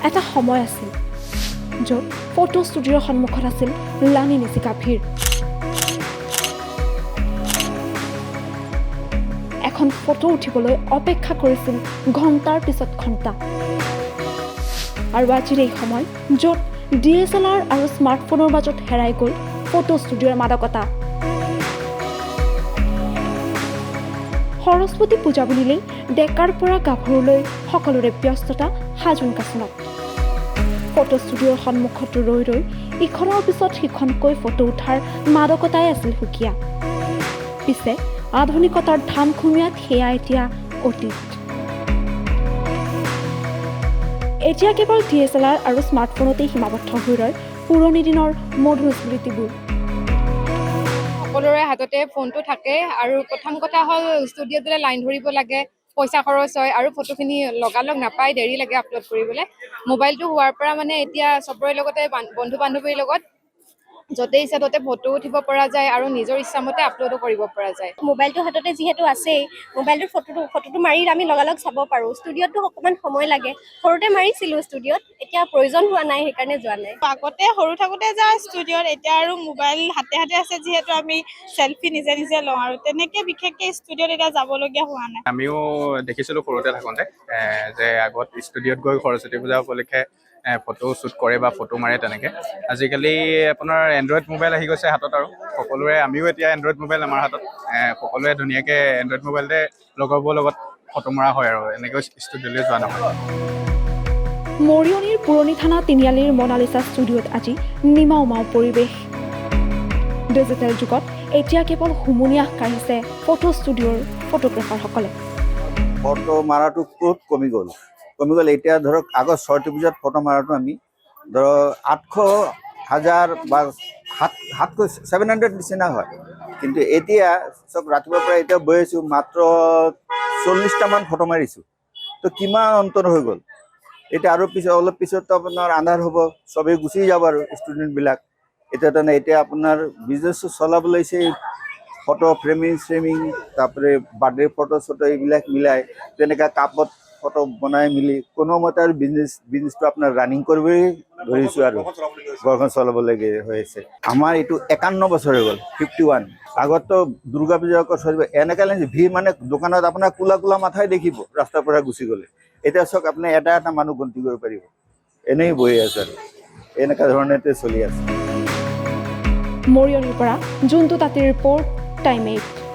এটা সময় আছিল য'ত ফটো ষ্টুডিঅ'ৰ সন্মুখত আছিল লানি নিচিকা ভিৰ। এখন ফটো উঠিবলৈ অপেক্ষা কৰিছিল ঘণ্টাৰ পিছত ঘণ্টা। আৰু আজিৰ এই সময় য'ত DSLR আৰু স্মাৰ্টফোনৰ মাজত হেৰাই গ'ল ফটো ষ্টুডিঅ'ৰ মাদকতা। সৰস্বতী পূজা বুলিলেই ডেকাৰ পৰা গাভৰুলৈ সকলোৰে ব্যস্ততা সাজোন কাচোনত। ফটো ষ্টুডিঅ'ৰ সন্মুখত ৰৈ ৰৈ ইখনৰ পিছত সিখনকৈ ফটো উঠাৰ মাদকতাই আছিল সুকীয়া। পিছে আধুনিকতাৰ ধামখুমীয়াত সেয়া এতিয়া অতীত। এতিয়া কেৱল DSLR আৰু স্মাৰ্টফোনতেই সীমাবদ্ধ হৈ ৰয় পুৰণি দিনৰ মধুৰ স্মৃতিবোৰ। সকলোৰে হাততে ফোনটো থাকে আৰু প্ৰথম কথা হ'ল ষ্টুডিঅ'ত গ'লে লাইন ধৰিব লাগে, পইচা খৰচ হয় আৰু ফটোখিনি লগালগ নাপায়, দেৰি লাগে আপলোড কৰিবলৈ। মোবাইলটো হোৱাৰ পৰা মানে এতিয়া চবৰে লগতে বন্ধু বান্ধৱীৰ লগত য'তে ইচ্ছা ত'তে ফটো উঠিব পৰা যায় আৰু নিজৰ ইচ্ছামতে আপলোডো কৰিব পৰা যায়। মোবাইলটো হাততে যিহেতু আছেই, মোবাইলটোৰ ফটোটো মাৰি আমি লগালগ চাব পাৰোঁ। ষ্টুডিঅ'তটো অকণমান সময় লাগে। সৰুতে মাৰিছিলোঁ ষ্টুডিঅ'ত, এতিয়া প্ৰয়োজন হোৱা নাই, সেইকাৰণে যোৱা নাই। আগতে সৰু থাকোঁতে যাওঁ ষ্টুডিঅ'ত, এতিয়া আৰু মোবাইল হাতে হাতে আছে যিহেতু আমি চেল্ফি নিজে নিজে লওঁ আৰু তেনেকৈ বিশেষকৈ ষ্টুডিঅ'ত এতিয়া যাবলগীয়া হোৱা নাই। আমিও দেখিছিলোঁ সৰুতে থাকোঁতে যে আগত ষ্টুডিঅ'ত গৈ সৰস্বতী পূজা উপলক্ষে ফটো শ্বুট কৰে বা ফটো মাৰে তেনেকৈ। আজিকালি আপোনাৰ এণ্ড্ৰইড মোবাইল আহি গৈছে হাতত আৰু সকলোৰে, আমিও এতিয়া এণ্ড্ৰইড মোবাইল আমাৰ হাতত, সকলোৱে ধুনীয়াকৈ এণ্ড্ৰইড মোবাইলতে লগৰবোৰৰ লগত ফটো মৰা হয় আৰু এনেকৈ ষ্টুডিঅ'লৈ যোৱা নহয়। মৰিয়নিৰ পুৰণি থানা তিনিআলিৰ মনালিছা ষ্টুডিঅ'ত আজি নিমাওমাও পৰিৱেশ। ডিজিটেল যুগত এতিয়া কেৱল হুমুনিয়াহ কাঢ়িছে ফটো ষ্টুডিঅ'ৰ ফটোগ্ৰাফাৰসকলে। ফটো মাৰাটো বহুত কমি গ'ল। এতিয়া ধৰক আগত সৰস্বতী পূজাত ফটো মাৰাটো আমি ধৰক 800,000 বা 700 নিচিনা হয়, কিন্তু এতিয়া চব ৰাতিপুৱাৰ পৰা এতিয়া বহি আছোঁ মাত্ৰ 40টামান ফটো মাৰিছোঁ। তো কিমান অন্তৰ হৈ গ'ল। এতিয়া আৰু অলপ পিছত আপোনাৰ আন্ধাৰ হ'ব, চবেই গুচি যাব আৰু ষ্টুডেণ্টবিলাক। এতিয়া আপোনাৰ বিজনেছটো চলাবলৈ ফটো ফ্ৰেমিং তাৰপৰে বাৰ্থডে ফটো এইবিলাক মিলাই তেনেকৈ কাপত ফটো বনাই মিলি কোনোমতে আৰু বিজনেছটো আপোনাৰ ৰানিং কৰিবই ধৰিছোঁ আৰু ঘৰখন চলাবলৈকে হৈ আছে। আমাৰ এইটো 51 বছৰ হৈ গ'ল, 51। আগততো দুৰ্গা পূজা এনেকৈ ভিৰ মানে দোকানত আপোনাৰ কোলা কোলা মাথাই দেখিব ৰাস্তাৰ পৰা গুচি গ'লে। এতিয়া চাওক আপুনি এটা এটা মানুহ গন্তি কৰিব পাৰিব, এনেই বহি আছে আৰু এনেকুৱা ধৰণেতে চলি আছে। মৰিয়নিৰ পৰা জন্তু তাঁতীৰ ৰিপৰ্ট, টাইম 8।